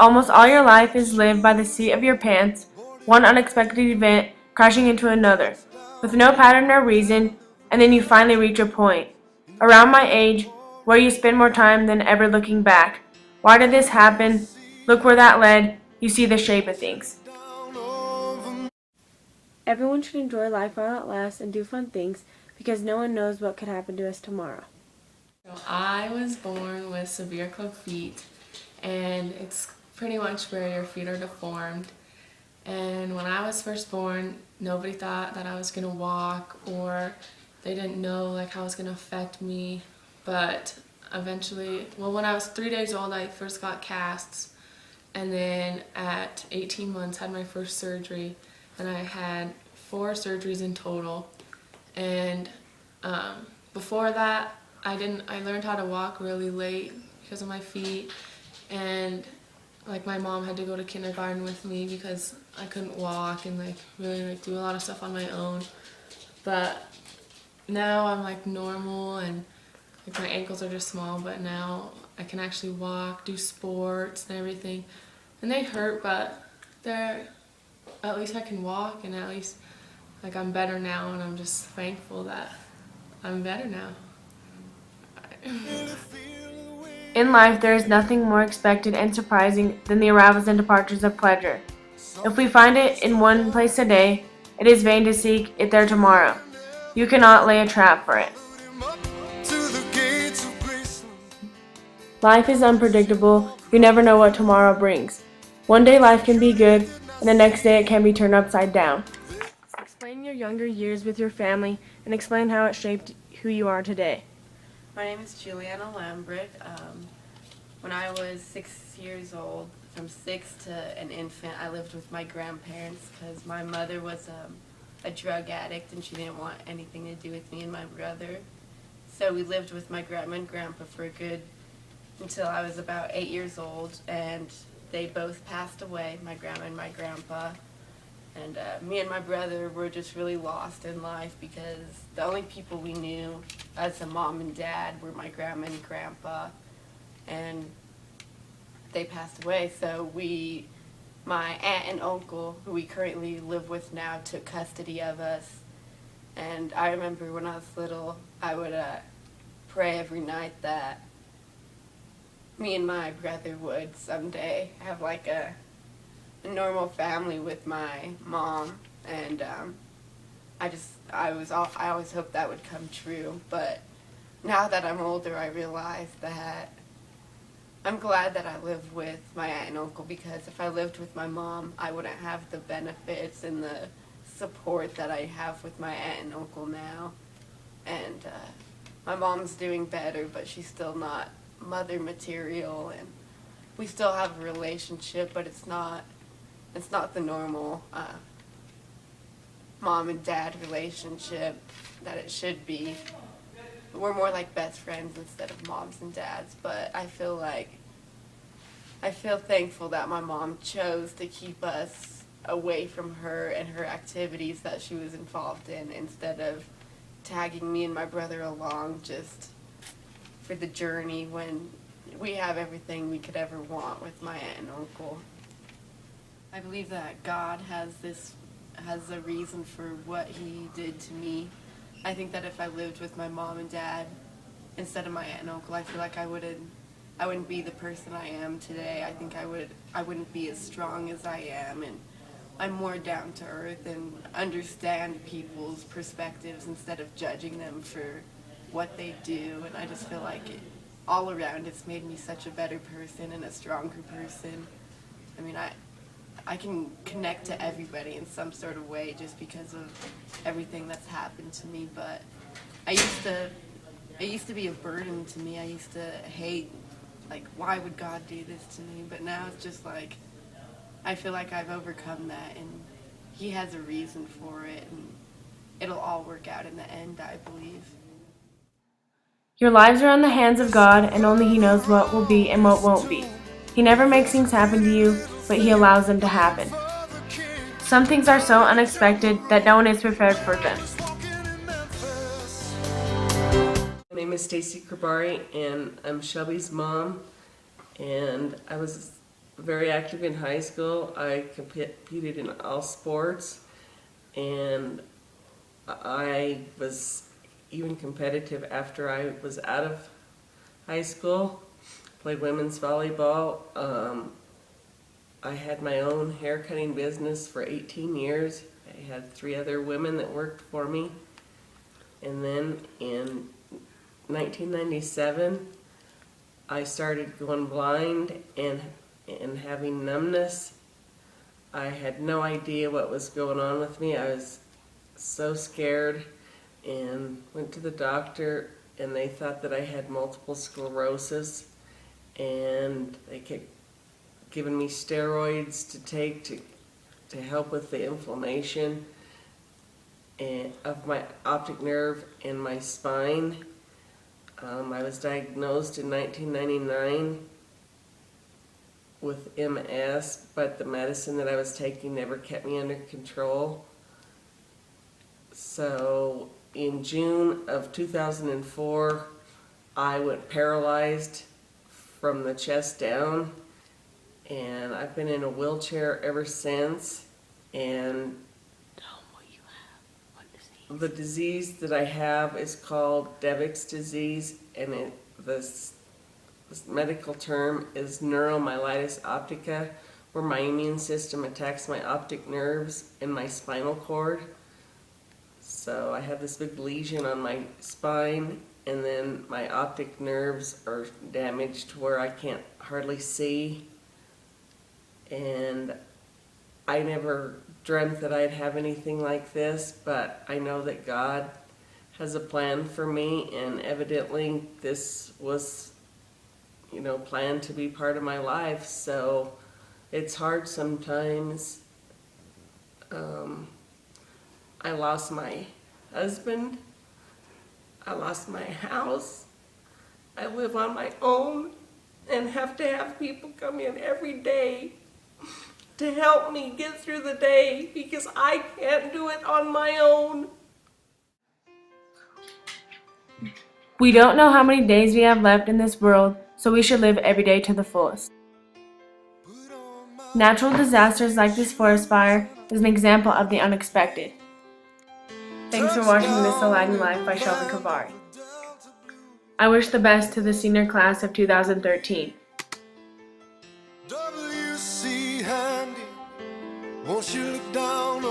Almost all your life is lived by the seat of your pants, one unexpected event crashing into another, with no pattern or reason, and then you finally reach a point, around my age, where you spend more time than ever looking back. Why did this happen? Look where that led. You see the shape of things. Everyone should enjoy life while it lasts and do fun things because no one knows what could happen to us tomorrow. So I was born with severe club feet, and it's pretty much where your feet are deformed. And when I was first born, nobody thought that I was gonna walk, or they didn't know like how it was gonna affect me. But eventually, well, when I was 3 days old, I first got casts, and then at 18 months had my first surgery, and I had 4 surgeries in total. And before that, I learned how to walk really late because of my feet, and like my mom had to go to kindergarten with me because I couldn't walk and like really like do a lot of stuff on my own. But now I'm like normal, and like my ankles are just small, but now I can actually walk, do sports and everything. And they hurt, but at least I can walk, and at least like I'm better now, and I'm just thankful that I'm better now. In life, there is nothing more expected and surprising than the arrivals and departures of pleasure. If we find it in one place today, it is vain to seek it there tomorrow. You cannot lay a trap for it. Life is unpredictable. You never know what tomorrow brings. One day life can be good, and the next day it can be turned upside down. Explain your younger years with your family and explain how it shaped who you are today. My name is Juliana Lambert. When I was 6 years old, from 6 to an infant, I lived with my grandparents because my mother was a drug addict and she didn't want anything to do with me and my brother. So we lived with my grandma and grandpa for good until I was about 8 years old, and they both passed away, my grandma and my grandpa. And me and my brother were just really lost in life because the only people we knew as a mom and dad were my grandma and grandpa, and they passed away. So my aunt and uncle, who we currently live with now, took custody of us. And I remember when I was little, I would pray every night that me and my brother would someday have like a normal family with my mom, and I always hoped that would come true. But now that I'm older, I realize that I'm glad that I live with my aunt and uncle, because if I lived with my mom, I wouldn't have the benefits and the support that I have with my aunt and uncle now. And my mom's doing better, but she's still not mother material, and we still have a relationship, but it's not the normal mom and dad relationship that it should be. We're more like best friends instead of moms and dads, but I feel thankful that my mom chose to keep us away from her and her activities that she was involved in, instead of tagging me and my brother along just for the journey when we have everything we could ever want with my aunt and uncle. I believe that God has a reason for what he did to me. I think that if I lived with my mom and dad instead of my aunt and uncle, I feel like I wouldn't be the person I am today. I think I wouldn't be as strong as I am, and I'm more down to earth and understand people's perspectives instead of judging them for what they do. And I just feel like all around it's made me such a better person and a stronger person. I mean, I can connect to everybody in some sort of way just because of everything that's happened to me, but it used to be a burden to me. I used to hate, like, why would God do this to me? But now it's just like, I feel like I've overcome that, and he has a reason for it, and it'll all work out in the end, I believe. Your lives are in the hands of God, and only he knows what will be and what won't be. He never makes things happen to you, but he allows them to happen. Some things are so unexpected that no one is prepared for them. My name is Shelbie Cribari, and I'm Shelbie's mom. And very active in high school. I competed in all sports, and I was even competitive after I was out of high school. Played women's volleyball. I had my own hair cutting business for 18 years. I had 3 other women that worked for me. And then in 1997, I started going blind and having numbness. I had no idea what was going on with me. I was so scared and went to the doctor, and they thought that I had multiple sclerosis, and they kept giving me steroids to take to help with the inflammation of my optic nerve and my spine. I was diagnosed in 1999 with MS, but the medicine that I was taking never kept me under control. So in June of 2004, I went paralyzed from the chest down, and I've been in a wheelchair ever since. And the disease that I have is called Devick's disease, and this medical term is neuromyelitis optica, where my immune system attacks my optic nerves and my spinal cord. So I have this big lesion on my spine, and then my optic nerves are damaged to where I can't hardly see. And I never dreamt that I'd have anything like this, but I know that God has a plan for me, and evidently this was, planned to be part of my life. So it's hard sometimes. I lost my husband. I lost my house. I live on my own and have to have people come in every day to help me get through the day because I can't do it on my own. We don't know how many days we have left in this world, so we should live every day to the fullest. Natural disasters like this forest fire is an example of the unexpected. Thanks for watching This Salidan Life by Shelbie Cribari. I wish the best to the senior class of 2013. WC Handy, won't you look down